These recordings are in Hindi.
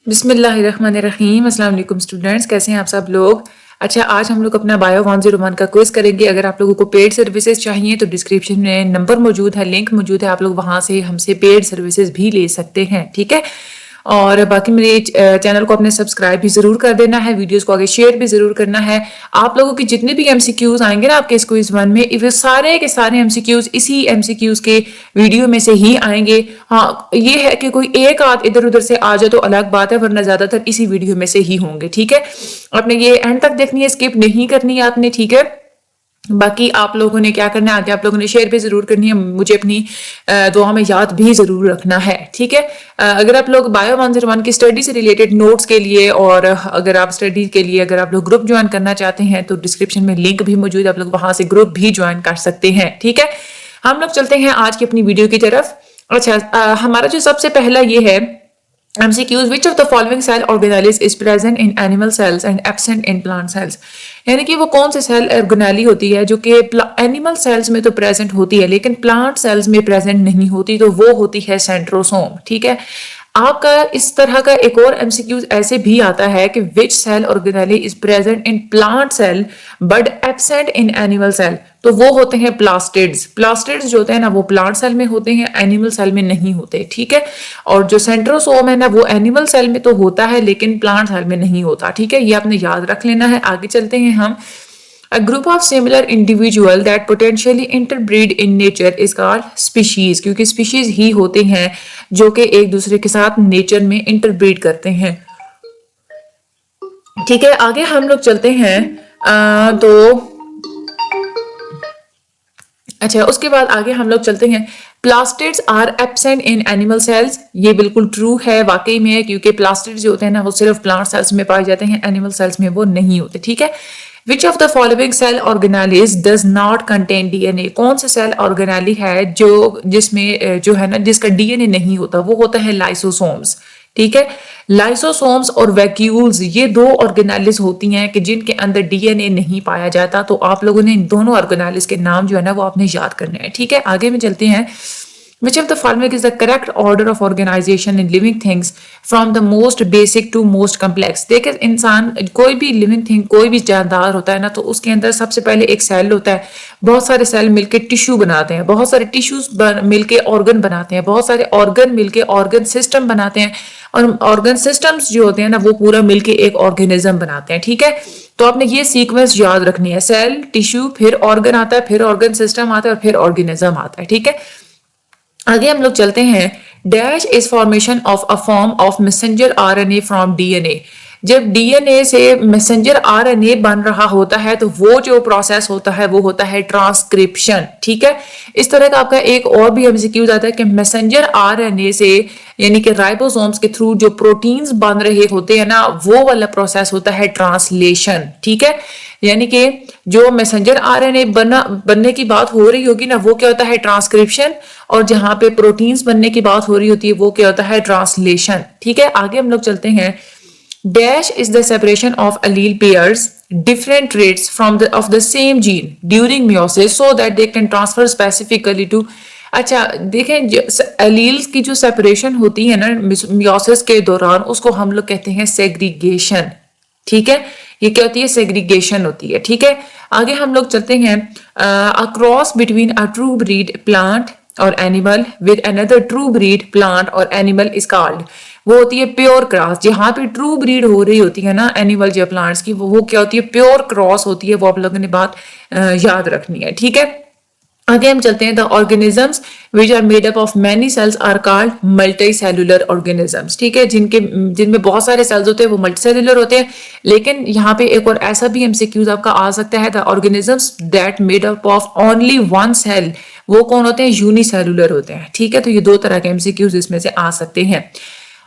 बिस्मिल्लाहिर्रहमानिर्रहीम। अस्सलाम वालेकुम स्टूडेंट्स, कैसे हैं आप सब लोग। अच्छा, आज हम लोग अपना बायो 101 का क्विज करेंगे। अगर आप लोगों को पेड सर्विसेज चाहिए तो डिस्क्रिप्शन में नंबर मौजूद है, लिंक मौजूद है, आप लोग वहां से हमसे पेड सर्विसेज भी ले सकते हैं। ठीक है, और बाकी मेरे चैनल को अपने सब्सक्राइब भी जरूर कर देना है, वीडियोस को आगे शेयर भी जरूर करना है। आप लोगों की जितने भी एमसीक्यूज आएंगे ना आपके इस क्विज 1 में, वे सारे के सारे एमसीक्यूज इसी एमसीक्यूज के वीडियो में से ही आएंगे। हाँ, ये है कि कोई एक आध इधर उधर से आ जाए तो अलग बात है, वरना ज्यादातर इसी वीडियो में से ही होंगे। ठीक है, आपने ये एंड तक देखनी है, स्किप नहीं करनी है आपने। ठीक है, बाकी आप लोगों ने क्या करना है, आगे आप लोगों ने शेयर भी जरूर करनी है, मुझे अपनी दुआ में याद भी जरूर रखना है। ठीक है, अगर आप लोग बायो 101 की स्टडी से रिलेटेड नोट्स के लिए और अगर आप स्टडी के लिए अगर आप लोग ग्रुप ज्वाइन करना चाहते हैं तो डिस्क्रिप्शन में लिंक भी मौजूद है, आप लोग वहां से ग्रुप भी ज्वाइन कर सकते हैं। ठीक है, हम लोग चलते हैं आज की अपनी वीडियो की तरफ। अच्छा, हमारा जो सबसे पहला ये है MCQs, which of the following cell organelles is present in animal cells and absent in plant cells? यानी कि वो कौन से सेल ऑर्गेनेली होती है जो कि एनिमल सेल्स में तो प्रेजेंट होती है लेकिन प्लांट सेल्स में प्रेजेंट नहीं होती, तो वो होती है सेंट्रोसोम। ठीक है, आपका इस तरह का एक और एमसीक्यूज ऐसे भी आता है कि which cell organelle is present in plant cell but absent in animal cell, तो वो होते हैं प्लास्टिड्स। प्लास्टिड्स जो होते हैं ना वो प्लांट सेल में होते हैं, एनिमल सेल में नहीं होते। ठीक है, और जो सेंट्रोसोम है ना वो एनिमल सेल में तो होता है लेकिन प्लांट सेल में नहीं होता। ठीक है, ये आपने याद रख लेना है। आगे चलते हैं हम। A group of similar individual that potentially interbreed in nature is called species, क्योंकि species ही होते हैं जो कि एक दूसरे के साथ नेचर में इंटरब्रीड करते हैं। ठीक है, आगे हम लोग चलते हैं। अच्छा, उसके बाद आगे हम लोग चलते हैं। Plastids are absent in animal cells, ये बिल्कुल ट्रू है, वाकई में है, क्योंकि प्लास्टिड्स जो होते हैं ना वो सिर्फ प्लांट सेल्स में पाए जाते हैं, एनिमल सेल्स में वो नहीं होते। ठीक है, which of the following cell organelles does not contain DNA, कौन से सेल ऑर्गेनेली है जो जिसमें जो है ना जिसका डीएनए नहीं होता, वो होता है लाइसोसोम्स। ठीक है, लाइसोसोम्स और वैक्यूल्स ये दो ऑर्गेनेलिज होती हैं कि जिनके अंदर डीएनए नहीं पाया जाता। तो आप लोगों ने इन दोनों ऑर्गेनेलिज के नाम जो है ना वो आपने याद करने हैं। ठीक है, आगे में चलते हैं। Which of the following is the correct order of organization in living things from the most basic to most complex? देखिए, इंसान कोई भी लिविंग थिंग, कोई भी जानदार होता है ना तो उसके अंदर सबसे पहले एक सेल होता है, बहुत सारे सेल मिलके टिश्यू बनाते हैं, बहुत सारे टिश्यूज मिलके ऑर्गन बनाते हैं, बहुत सारे ऑर्गन मिलके ऑर्गन सिस्टम बनाते हैं, और ऑर्गन सिस्टम्स जो होते हैं ना वो पूरा मिलके एक ऑर्गेनिज्म बनाते हैं। ठीक है, तो आपने ये सीक्वेंस याद रखनी है, सेल, टिश्यू, फिर ऑर्गन आता है, फिर ऑर्गन सिस्टम आता है और फिर ऑर्गेनिज्म आता है। ठीक है, आगे हम लोग चलते हैं। Dash is formation of a form of messenger RNA from DNA, जब डीएनए से मैसेंजर आरएनए बन रहा होता है तो वो जो प्रोसेस होता है वो होता है ट्रांसक्रिप्शन। ठीक है, इस तरह का आपका एक और भी एमसीक्यू आता है कि मैसेंजर आरएनए से यानी कि राइबोसोम्स के थ्रू जो प्रोटीन्स बन रहे होते हैं ना वो वाला प्रोसेस होता है ट्रांसलेशन। ठीक है, यानी कि जो मैसेंजर आरएनए बनने की बात हो रही होगी ना वो क्या होता है ट्रांसक्रिप्शन, और जहां पे प्रोटीन्स बनने की बात हो रही होती है वो क्या होता है ट्रांसलेशन। ठीक है, आगे हम लोग चलते हैं। Dash is the separation of allele pairs different traits from of the same gene during meiosis so that they can transfer specifically to। अच्छा देखें, एलील्स की जो सेपरेशन होती है ना मियोसिस के दौरान उसको हम लोग कहते हैं सेग्रीगेशन। ठीक है, ये क्या होती है, सेग्रीगेशन होती है। ठीक है, आगे हम लोग चलते हैं। A cross between a true breed plant or animal with another true breed plant or animal is called, वो होती है प्योर क्रॉस। जहां पे ट्रू ब्रीड हो रही होती है ना एनिमल या प्लांट्स की, वो क्या होती है, प्योर क्रॉस होती है। वो आप लोगों ने बात याद रखनी है। ठीक है, आगे हम चलते हैं। The organisms which are made up of many cells are called multicellular organisms. ठीक है, जिनमें बहुत सारे सेल्स होते हैं वो मल्टी सेलुलर होते हैं। लेकिन यहाँ पे एक और ऐसा भी एमसीक्यूज आपका आ सकता है, the organisms that made up of only one cell, वो कौन होते हैं, यूनिसेलुलर होते हैं। ठीक है, तो ये दो तरह के एमसीक्यूज इसमें से आ सकते हैं।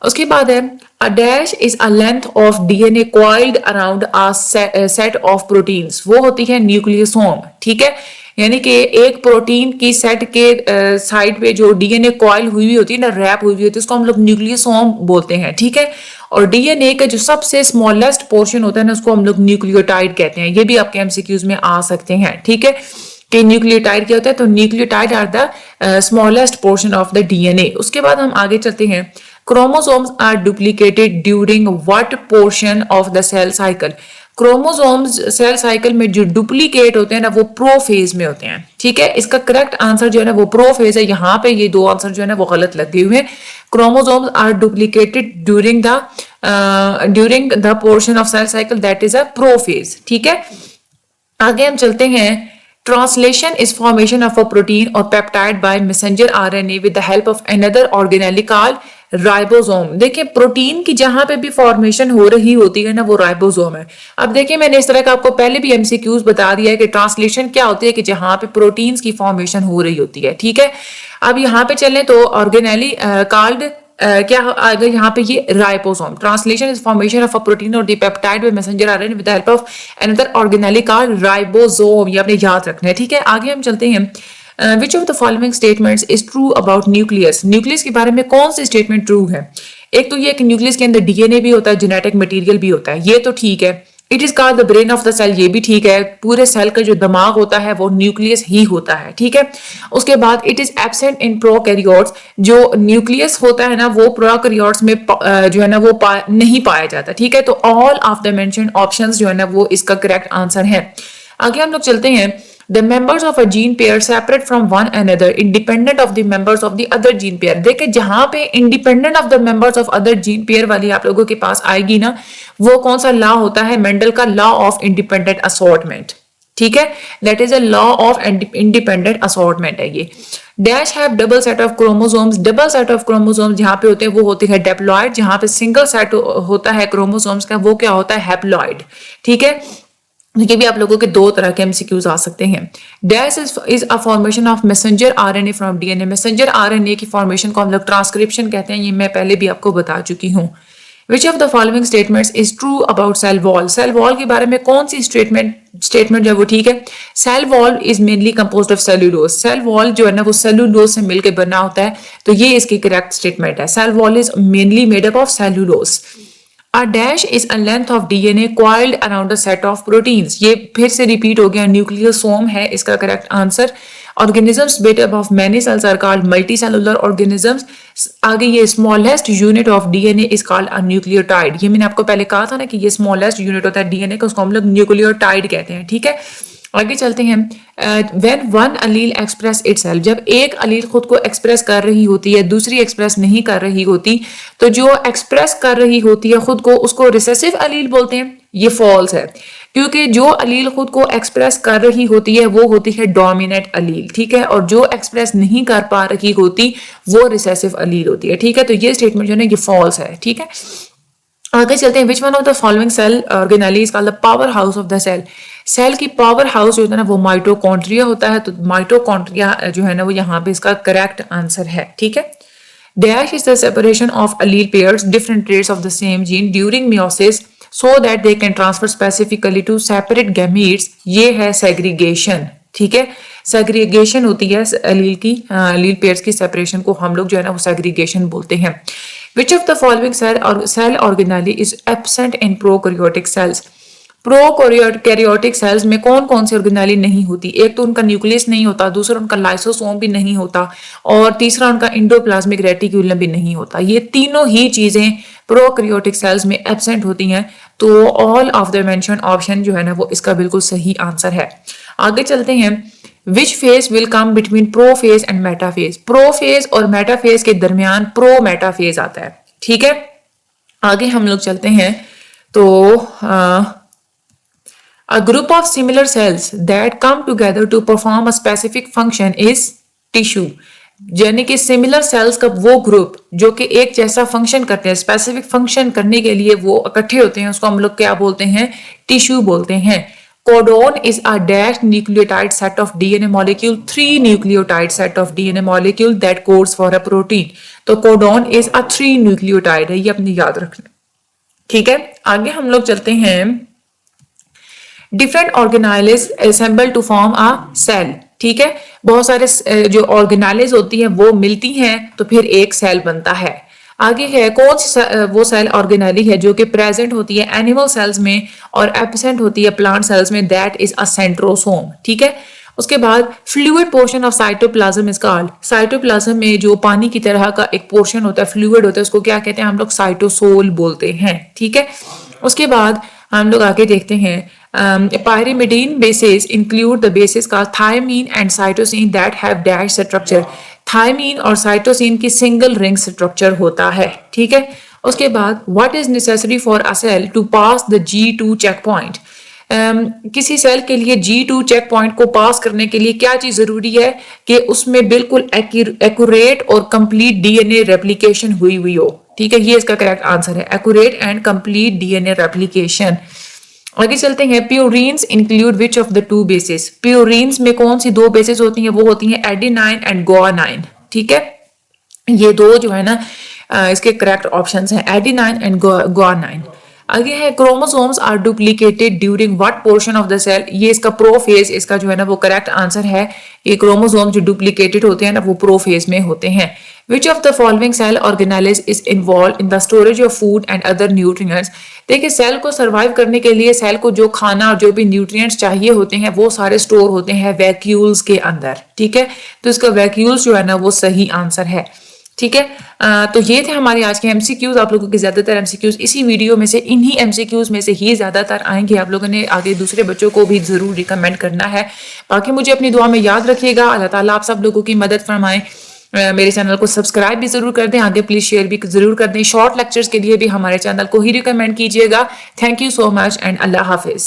उसके बाद है a dash is a length of DNA coiled around a set of proteins, वो होती है न्यूक्लियोसोम। ठीक है, यानी कि एक प्रोटीन की सेट के साइड पे जो डीएनए कॉइल हुई होती है ना, रैप हुई होती है, उसको हम लोग न्यूक्लियोसोम बोलते हैं। ठीक है, और डीएनए का जो सबसे स्मॉलेस्ट पोर्शन होता है ना उसको हम लोग न्यूक्लियोटाइड कहते हैं। ये भी आपके एमसीक्यूज में आ सकते हैं। ठीक है, कि न्यूक्लियोटाइड क्या होता है, तो nucleotide are the smallest portion of the DNA. उसके बाद हम आगे चलते हैं। Chromosomes are duplicated during what portion of the cell cycle? Chromosomes cell cycle में जो डुप्लीकेट होते हैं ना वो प्रोफेज में होते हैं, ठीक है। इसका करेक्ट आंसर जो है ना वो प्रोफेज है। यहाँ पे ये दो आंसर जो है ना वो गलत लगे हुए हैं। Chromosomes are duplicated during the portion of cell cycle that is a prophase, ठीक है। आगे हम चलते हैं। Translation is formation of a protein or peptide by messenger RNA with the help of another organelle called ribosome. देखिए प्रोटीन की जहां पे भी फॉर्मेशन हो रही होती है ना वो राइबोसोम है। अब देखिए मैंने इस तरह का आपको पहले भी एमसीक्यूज बता दिया है कि ट्रांसलेशन क्या होती है कि जहां पे प्रोटीन्स की फॉर्मेशन हो रही होती है, ठीक है। अब यहाँ पे चलें तो ऑर्गेनेली कॉल्ड क्या आएगा यहाँ पे ये ribosome. Translation is formation of a protein or the peptide by messenger RNA with the help of another organelle called ribosome. ये आपने याद रखना है, ठीक है। आगे हम चलते हैं। विच of the following statements is true about nucleus? Nucleus के बारे में कौन सी स्टेटमेंट ट्रू है? एक तो ये कि न्यूक्लियस के अंदर डीएनए भी होता है, जेनेटिक मटेरियल भी होता है, ये तो ठीक है। It is called the brain of the cell, ये भी ठीक है। पूरे सेल का जो दिमाग होता है वो न्यूक्लियस ही होता है, ठीक है। उसके बाद it is absent in prokaryotes, जो न्यूक्लियस होता है ना वो प्रोकैरियोट्स में जो है ना वो नहीं पाया जाता, ठीक है। तो all of the mentioned options जो है ना वो इसका करेक्ट आंसर है। आगे हम लोग चलते हैं। The members of a gene pair separate from one another independent of the members of the other gene pair। देखिए जहां पे independent of the members of other gene pair वाली आप लोगों के पास आएगी ना वो कौन सा लॉ होता है? मेंडल का लॉ ऑफ इंडिपेंडेंट असॉर्टमेंट, ठीक है। That is a law of independent assortment है ये। Dash have double set of chromosomes. Double set of chromosomes जहां पे होते हैं वो होते हैं डेप्लॉइड। जहां पे सिंगल सेट होता है क्रोमोसोम्स का वो क्या होता है? हैप्लॉइड, ठीक है। ये भी आप लोगों के दो तरह के एमसीक्यूज आ सकते हैं। Dash is a formation of messenger RNA from DNA. Messenger RNA की फॉर्मेशन को हम लोग ट्रांसक्रिप्शन कहते हैं, ये मैं पहले भी आपको बता चुकी हूँ। Which of the following statements is true about cell wall? Cell wall के बारे में कौन सी स्टेटमेंट जो है वो ठीक है? Cell wall is mainly composed of cellulose. Cell wall जो है ना वो सेलुलोज से मिलकर बना होता है, तो ये इसकी करेक्ट स्टेटमेंट है। Cell wall is mainly made up of cellulose. A dash is a length of DNA coiled around a set of proteins। ये फिर से रिपीट हो गया, न्यूक्लियोसोम है इसका correct answer. Organisms made up of many cells are called multicellular organisms। आगे ये smallest unit of DNA is called a nucleotide। ये मैंने आपको पहले कहा था ना कि ये smallest unit होता है DNA का, उसको हम लोग न्यूक्लियोटाइड कहते हैं, ठीक है। आगे चलते हैं। When one allele express itself, जब एक अलील खुद को एक्सप्रेस कर रही होती है दूसरी एक्सप्रेस नहीं कर रही होती, तो जो एक्सप्रेस कर रही होती है खुद को उसको रिसेसिव अलील बोलते हैं। ये फॉल्स है, क्योंकि जो अलील खुद को एक्सप्रेस कर रही होती है वो होती है डोमिनेंट अलील, ठीक है। और जो एक्सप्रेस नहीं कर पा रही होती वो रिसेसिव अलील होती है, ठीक है। तो ये स्टेटमेंट जो है ना ये फॉल्स है, ठीक है। आगे चलते हैं। Which one of the following cell organelle is called the powerhouse of the cell? Cell की पावर हाउस जो होता है ना वो माइटोकॉन्ड्रिया होता है, तो माइटोकॉन्ड्रिया जो है ना वो यहाँ पे इसका करेक्ट आंसर है, ठीक है। Dash is the separation of allele pairs different traits of the same gene during meiosis so that they can transfer specifically to separate gametes. ये है सेग्रीगेशन, ठीक है। सेग्रीगेशन होती है अलील की, अलील पेयर्स की सेपरेशन को हम लोग जो है ना वो सेग्रीगेशन बोलते हैं। Which of the following cell organelle is absent in prokaryotic cells? Prokaryotic cells में कौन कौन सी ऑर्गेनेली नहीं होती? एक तो उनका न्यूक्लियस नहीं होता, दूसरा उनका लाइसोसोम भी नहीं होता, और तीसरा उनका एंडोप्लाज्मिक रेटिक्यूलम भी नहीं होता। ये तीनों ही चीजें प्रोकैरियोटिक सेल्स में एब्सेंट होती हैं। तो all of the mentioned option जो है ना वो इसका बिल्कुल सही आंसर है। आगे चलते हैं। Which phase will come between prophase and metaphase? Prophase और मेटाफेज के दरमियान प्रो मेटाफेज आता है, ठीक है। आगे हम लोग चलते हैं। तो a group of similar cells that come together to perform a specific function is tissue। यानी कि सिमिलर सेल्स का वो ग्रुप जो कि एक जैसा फंक्शन करते हैं, स्पेसिफिक फंक्शन करने के लिए वो इकट्ठे होते हैं, उसको हम लोग क्या बोलते हैं? टिश्यू बोलते हैं। Codon is a dash nucleotide set of DNA molecule, 3 nucleotide set of DNA molecule that codes for a protein. तो कोडोन इज अ 3 न्यूक्लियोटाइड है, ये अपने याद रखना, ठीक है। आगे हम लोग चलते हैं। Different organelles assemble to form a cell, ठीक है। बहुत सारे जो ऑर्गेनाइल्स होती हैं वो मिलती हैं तो फिर एक सेल बनता है। आगे है कौन सी वो सेल ऑर्गेनेली है जो कि प्रेजेंट होती है एनिमल सेल्स में और एब्सेंट होती है प्लांट सेल्स में? दैट इज अ सेंट्रोसोम, ठीक है। उसके बाद fluid portion of cytoplasm is called, cytoplasm में जो पानी की तरह का एक पोर्शन होता है, फ्लूइड होता है, उसको क्या कहते हैं हम लोग, साइटोसोल बोलते हैं, ठीक है। उसके बाद हम लोग आगे देखते हैं pyrimidine bases include the bases called thiamine and cytosine that have dash structure, thymine और साइटोसिन की सिंगल रिंग स्ट्रक्चर होता है, ठीक है। उसके बाद what is necessary for a cell to pass the G2 checkpoint, किसी सेल के लिए G2 चेक पॉइंट को पास करने के लिए क्या चीज जरूरी है कि उसमें बिल्कुल एक्यूरेट और कंप्लीट डीएनए रेप्लिकेशन हुई हो, ठीक है। ये इसका करेक्ट आंसर है, accurate and complete DNA replication. आगे चलते हैं, purines include which of the two basis, purines में कौन सी दो बेसिस होती हैं, वो होती हैं एडेनाइन एंड गुआनाइन, ठीक है। ये दो जो है ना इसके करेक्ट ऑप्शंस हैं, एडेनाइन एंड गुआनाइन। आगे है chromosomes are duplicated during what portion of the cell, ये इसका प्रोफेज इसका जो है ना वो करेक्ट आंसर है, ये क्रोमोसोम जो डुप्लीकेटेड होते हैं ना वो प्रोफेज में होते हैं। Which of the following cell organelles is involved in the storage of food and other nutrients? देखिए सेल को सरवाइव करने के लिए सेल को जो खाना और जो भी न्यूट्रिएंट्स चाहिए होते हैं वो सारे स्टोर होते हैं वैक्यूल्स के अंदर, ठीक है। तो इसका वैक्यूल्स जो है ना वो सही आंसर है, ठीक है। तो ये थे हमारे आज के एमसीक्यूज। आप लोगों के ज्यादातर एमसीक्यूज इसी वीडियो में से, इन्हीं एमसीक्यूज में से ही ज्यादातर आएंगे। आप लोगों ने आगे दूसरे बच्चों को भी जरूर रिकमेंड करना है। बाकी मुझे अपनी दुआ में याद रखिएगा। अल्लाह ताला आप सब लोगों की मदद फरमाए। मेरे चैनल को सब्सक्राइब भी जरूर कर दें, आगे प्लीज शेयर भी जरूर कर दें। शॉर्ट लेक्चर्स के लिए भी हमारे चैनल को ही रिकमेंड कीजिएगा। Thank you so much and Allah Hafiz.